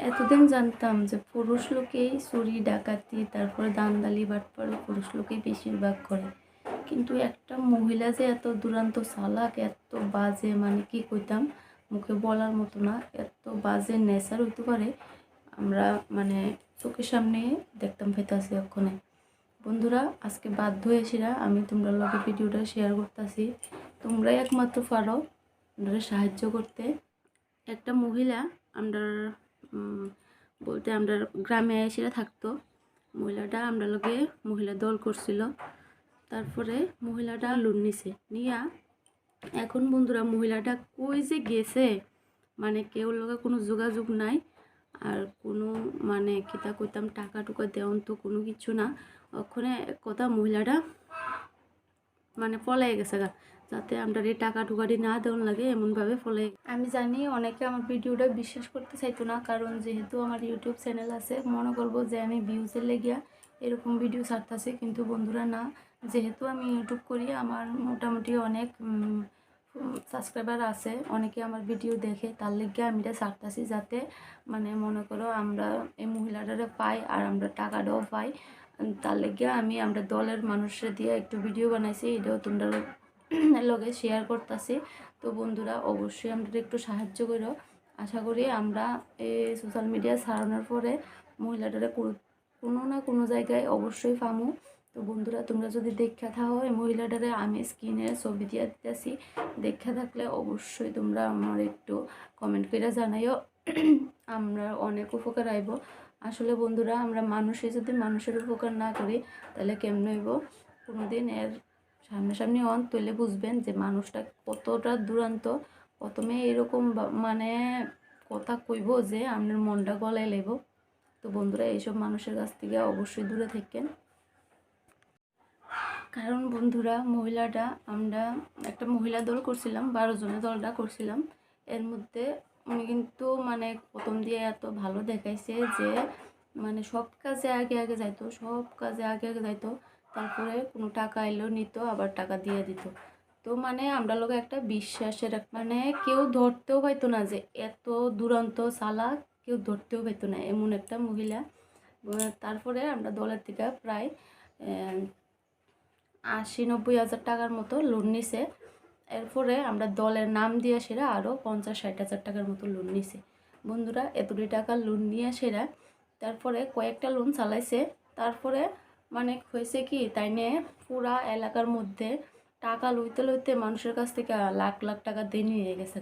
এতদিন জানতাম যে পুরুষ লোকেই চুরি ডাকাতি তারপরে দান্দালি বাটপাড়ি পুরুষ লোকেই বেশিরভাগ করে, কিন্তু একটা মহিলা যে এত দুরান্ত চালাক, এত বাজে, মানে কি কইতাম, মুখে বলার মতো না, এত বাজে নেচার হইতে পারে আমরা মানে চোখের সামনে দেখতাম পেতাছি এক্ষণে। বন্ধুরা, আজকে বাধ্য হয়েছিরা আমি তোমরা লগে ভিডিওটা শেয়ার করতেছি। তোমরাই একমাত্র পারো তোমরা সাহায্য করতে। একটা মহিলা আমরা বলতে আমরা গ্রামে এসে থাকতো। মহিলাটা আমরা লগে মহিলা দল করছিল। তারপরে মহিলাটা লোন নিছে নিয়া এখন বন্ধুরা মহিলাটা কই যে গেছে, মানে কেউ লগে কোনো যোগাযোগ নাই। আর কোনো মানে কিতা কইতাম টাকা টুকা দেওয়ান তো কোনো কিছু না। ওখানে কথা মহিলাটা মানে পলাই গেছে গা, যাতে আমরা এই টাকা টুকাটি না দেওয়ান লাগে এমনভাবে ফলাই। আমি জানি অনেকে আমার ভিডিওটা বিশ্বাস করতে চাইতো না, কারণ যেহেতু আমার ইউটিউব চ্যানেল আছে মনে করবো যে আমি ভিউজের লেগিয়া এরকম ভিডিও ছাড়তেছি, কিন্তু বন্ধুরা না, যেহেতু আমি ইউটিউব করি আমার মোটামুটি অনেক সাবস্ক্রাইবার আছে, অনেকে আমার ভিডিও দেখে, তার লেগে আমি এটা ছাড়তেছি, যাতে মানে মনে করো আমরা এই মহিলাটারে পাই আর আমরা টাকাটাও পাই। তার লেগে আমরা দলের মানুষের দিয়ে একটু ভিডিও বানাইছি, এটাও তোমরা লগে শেয়ার করতেছি। তো বন্ধুরা অবশ্যই আমরা একটু সাহায্য করো। আশা করি আমরা এই সোশ্যাল মিডিয়া ছাড়ানোর পরে মহিলাটারে কোনো না কোনো জায়গায় অবশ্যই পামু। তো বন্ধুরা তোমরা যদি দেখা থাকো এই মহিলাটারে আমি স্ক্রিনে ছবি দিয়ে দিতেছি, দেখা থাকলে অবশ্যই তোমরা আমার একটু কমেন্ট করে জানাইও, আমরা অনেক উপকার আইব। আসলে বন্ধুরা আমরা মানুষে যদি মানুষের উপকার না করি তাহলে কেমন হইব, কোনোদিন এর সামনাসামনি অন তৈলে বুঝবেন যে মানুষটা কতটা দুরান্ত। প্রথমে এরকম মানে কথা কইব যে আপনার মনটা গলায় লেব। তো বন্ধুরা এইসব মানুষের কাছ থেকে অবশ্যই দূরে থাকেন। কারণ বন্ধুরা মহিলাটা আমরা একটা মহিলা দল করছিলাম, 12 জনের দলটা করছিলাম। এর মধ্যে উনি কিন্তু মানে প্রথম দিয়ে এত ভালো দেখাইছে যে মানে সব কাজে আগে আগে যাইতো, সব কাজে আগে আগে যাইতো। তারপরে কোনো টাকা এলেও নিত, আবার টাকা দিয়ে দিত। তো মানে আমরা লোক একটা বিশ্বাসের মানে কেউ ধরতেও পাইতো না যে এত দুরন্ত চালাক, কেউ ধরতেও পাইতো না এমন একটা মহিলা। তারপরে আমরা দলের থেকে প্রায় 80-90 হাজার টাকার মতো লোন নিছে। এরপরে আমরা দলের নাম দিয়ে সেরা আরও 50-60 হাজার টাকার মতো লোন নিছে। বন্ধুরা এতটি টাকা লোন নিয়ে সেরা তারপরে কয়েকটা লোন চালাইছে। তারপরে মানে হয়েছে কি, তাই নিয়ে পুরা এলাকার মধ্যে টাকা লইতে লইতে মানুষের কাছ থেকে লাখ লাখ টাকা দিয়ে নিয়ে গেছে।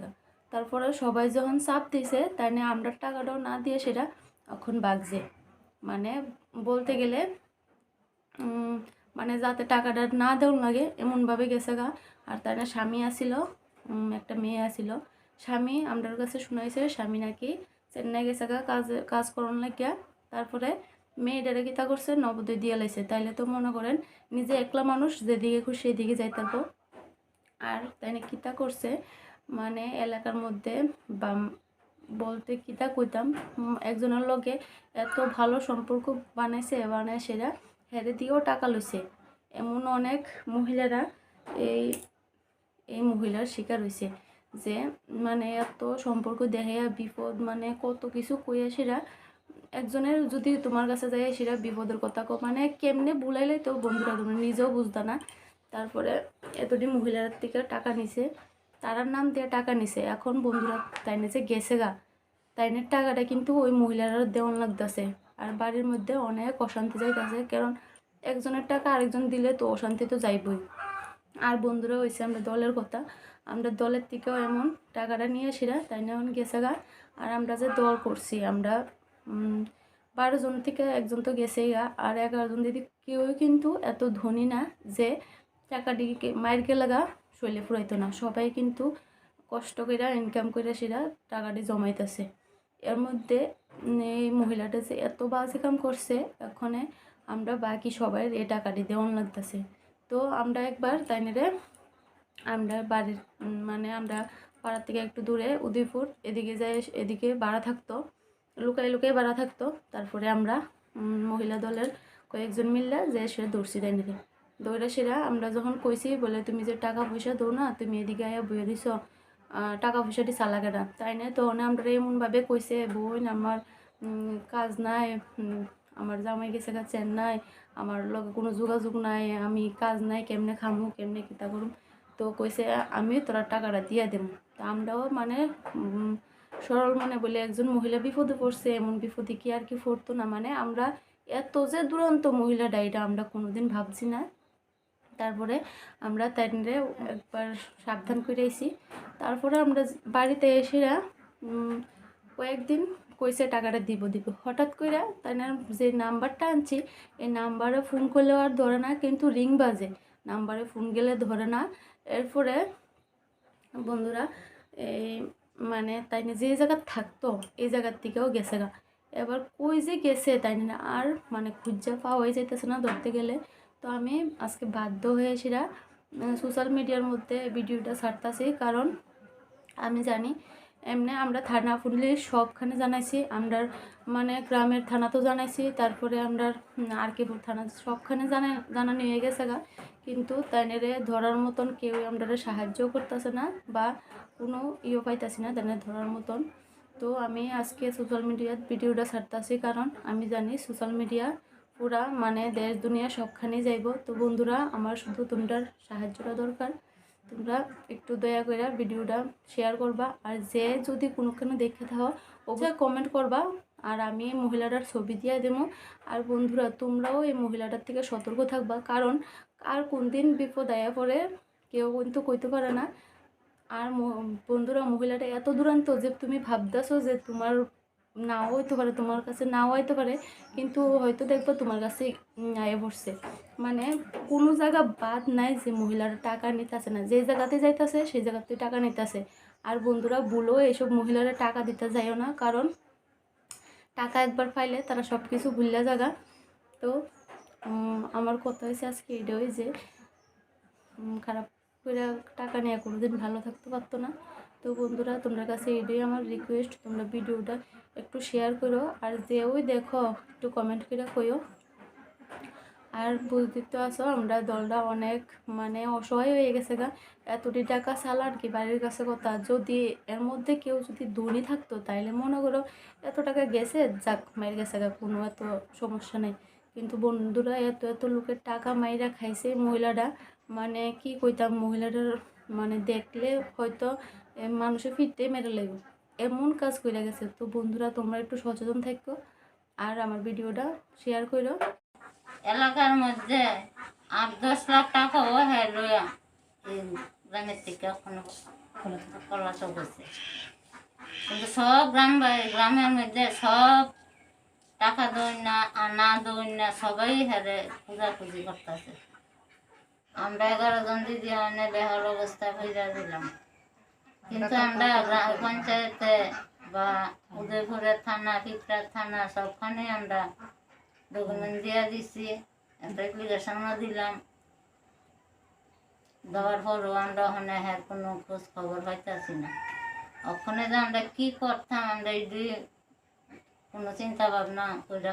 তারপরে সবাই যখন চাপ দিছে তাই নিয়ে আমরা টাকাটাও না দিয়ে সেটা এখন বাগছে, মানে বলতে গেলে মানে যাতে টাকাটা না দেওয়া লাগে এমনভাবে গেছে গা। আর তার স্বামী আসিল, একটা মেয়ে আসিল। স্বামী আমার কাছে শুনাইছে স্বামী নাকি চেন্নাই গেছে গা কাজ করার লাগিয়া। তারপরে মেয়েটারে কিতা করছে নবোদয় দিয়ে লাইছে। তাইলে তো মনে করেন নিজে একলা মানুষ যেদিকে খুশি সেদিকে যাইতে পারবো। আর তাই কিতা করছে মানে এলাকার মধ্যে বা বলতে কিতা কইতাম একজনের লগে এত ভালো সম্পর্ক বানাইছে, বানায় সেটা হেরে দিয়েও টাকা লইছে। এমন অনেক মহিলারা এই এই মহিলার শিকার হয়েছে যে মানে এত সম্পর্ক দেখাইয়া বিপদ মানে কত কিছু কইয়া সেরা একজনের যদি তোমার কাছে যায় সেটা বিপদের কথা মানে কেমনে বুলাইলে তো বন্ধুরা তোমরা নিজেও বুঝতা না। তারপরে এতটি মহিলার থেকে টাকা নিছে, তারার নাম দিয়ে টাকা নিছে। এখন বন্ধুরা তাই নিচে গেছে গা, তাইনের টাকাটা কিন্তু ওই মহিলারা দেওয়ান লাগতেছে। আর বাড়ির মধ্যে অনেক অশান্তি যাইতেছে, কারণ একজনের টাকা আরেকজন দিলে তো অশান্তি তো যাইবই। আর বন্ধুরা হয়েছে আমরা দলের কথা, আমরা দলের থেকেও এমন টাকাটা নিয়ে আসিরা তাই না গেছে গা। আর আমরা যে দল করছি আমরা 12 জন থেকে একজন তো গেছেই গা, আর 11 জন দিদি কেউই কিন্তু এত ধনী না যে টাকাটিকে মায়ের কে লাগা শৈলে ফুরাইতো না। সবাই কিন্তু কষ্ট করে ইনকাম করে সেটা টাকাটি জমাইতেছে। এর মধ্যে এই মহিলাটা যে এত বাজে কাম করছে, এখানে আমরা বাকি সবাই এই টাকাটি দেওয়ান লাগতেছে। তো আমরা একবার তাইনেরে আমরা বাড়ির মানে আমরা পাড়ার থেকে একটু দূরে উদয়পুর এদিকে যাই, এদিকে ভাড়া থাকতো, লুকাই লুকাই ভাড়া থাকতো। তারপরে আমরা মহিলা দলের কয়েকজন মিললে যে সে দৌড়ছি তাইনেরে দৌড়ে সেরা আমরা যখন কইছি বলে তুমি যে টাকা পয়সা দৌ না, তুমি এদিকে আয়া বইয়ে দিছ টাকা পয়সাটি চালাকে না তাই না। তো আমরা এমনভাবে কইছে বোন আমার কাজ নাই, আমার জামাই গেছে গা চেন্নাই, আমার লগে কোনো যোগাযোগ নাই, আমি কাজ নাই, কেমনে খামু কেমনে কিতা করুম। তো কইছে আমি তোরা টাকাটা দিয়ে দেবো। তো আমরাও মানে সরল মনে বলে একজন মহিলা বিপদে পড়ছে, এমন বিপদে কি আর কি পড়তো না, মানে আমরা এত যে দুরন্ত মহিলা ডাইটা আমরা কোনোদিন ভাবছি না। তারপরে আমরা তাইরে একবার সাবধান করে আইছি। তারপরে আমরা বাড়িতে এসে কয়েকদিন কইছে টাকাটা দিব। হঠাৎ করে তাই যে নাম্বারটা আনছি এই নাম্বারে ফোন করলেও আর ধরে না, কিন্তু রিং বাজে, নাম্বারে ফোন গেলে ধরে না। এরপরে বন্ধুরা এই মানে তাই যে জায়গা থাকতো এই জায়গার থেকেও গেছে গা। এবার কই যে গেছে তাই না আর মানে খুঁজা পাওয়া হয়ে যাইতেছে না ধরতে গেলে। তো আমি আজকে বাধ্য হয়ে সেটা সোশ্যাল মিডিয়ার মধ্যে ভিডিওটা ছাড়তেছি, কারণ আমি জানি এমনি আমরা থানা পুলিশ সবখানে জানাইছি, আমরা মানে গ্রামের থানা তো জানাইছি, তারপরে আমরা আরকিপুর থানা সবখানে জানানো হয়ে গেছে গা, কিন্তু তাইনেরে ধরার মতন কেউ আমরা সাহায্য করতেছে না বা কোনো পাইতেছি না তাইনে ধরার মতন। তো আমি আজকে সোশ্যাল মিডিয়ার ভিডিওটা ছাড়তেছি, কারণ আমি জানি সোশ্যাল মিডিয়া পুরা মানে দেশ দুনিয়া সবখানেই যাইব। তো বন্ধুরা আমার শুধু তোমরার সাহায্যটা দরকার, তোমরা একটু দয়া করে ভিডিওটা শেয়ার করবা, আর যে যদি কোনোখানে দেখে থাকো অবশ্যই কমেন্ট করবা, আর আমি মহিলাটার ছবি দিয়ে দেবো। আর বন্ধুরা তোমরাও এই মহিলাটার থেকে সতর্ক থাকবা, কারণ আর কোন দিন বিপদ আয়া পড়ে কেউ কিন্তু কইতে পারে না। আর বন্ধুরা মহিলাটা এত দুরন্ত যে তুমি ভাবতেছো যে তোমার নাও হইতে পারে, তোমার কাছে নাও হইতে পারে, কিন্তু হয়তো দেখবা তোমার কাছে আয়ে পড়ছে। মানে কোনো জায়গা বাদ নাই যে মহিলারা টাকা নিতেছে না, যে জায়গাতে যাইতেছে সেই জায়গাতে টাকা নিতেছে। আর বন্ধুরা ভুলেও এইসব মহিলারা টাকা দিতে যাইও না, কারণ টাকা একবার পাইলে তারা সব কিছু ভুললে জায়গা। তো আমার কথা হয়েছে আজকে এটাই যে খারাপ করে টাকা নিয়ে কোনোদিন ভালো থাকতে পারতো না। তো বন্ধুরা তোমরা কাছে এটাই আমার রিকোয়েস্ট, তোমরা ভিডিওটা একটু শেয়ার করো, আর যে ওই দেখো একটু কমেন্ট করে কইও। আর বুঝতে তো আসো আমরা দলটা অনেক মানে অসহায় হয়ে গেছে গা, এতটি টাকা চালার কি বাড়ির কাছে কথা। যদি এর মধ্যে কেউ যদি ধনী থাকতো তাইলে মনে করো এত টাকা গেছে যাক মায়ের গেছে গা, কোনো এত সমস্যা নেই। কিন্তু বন্ধুরা এত লোকের টাকা মাইরা খাইছে মহিলাটা, মানে কি কইতাম মহিলাটার মানে দেখলে হয়তো মানুষে ফিরতে মেরে লাগবে, এমন কাজ করে গেছে। তো বন্ধুরা তোমরা একটু সচেতন থাকো আর আমার ভিডিওটা শেয়ার করো। এলাকার মধ্যে 8-10 লাখ টাকাও হ্যাঁ লইয়া এই গ্রামের থেকে পলাতক হয়েছে, কিন্তু সব গ্রামের মধ্যে সব টাকা দই না আনা দই না সবাই হারে খোঁজাখুঁজি করতেছে। আমরা 11 জন দিদি অনেক বেহাল অবস্থা হয়ে দিলাম, কিন্তু আমরা পঞ্চায়েতে বা উদয়পুরের থানা পিপড়ার থানা সবখানে আমরা ডকুমেন্ট দিয়ে দিছি, অ্যাপ্লিকেশনও দিলাম। দেওয়ার পরও আমরা ওখানে হ্যাঁ কোনো খোঁজ খবর পাইতেছি না। ওখানে যে আমরা কি করতাম আমরা এই কোনো চিন্তা ভাবনা করে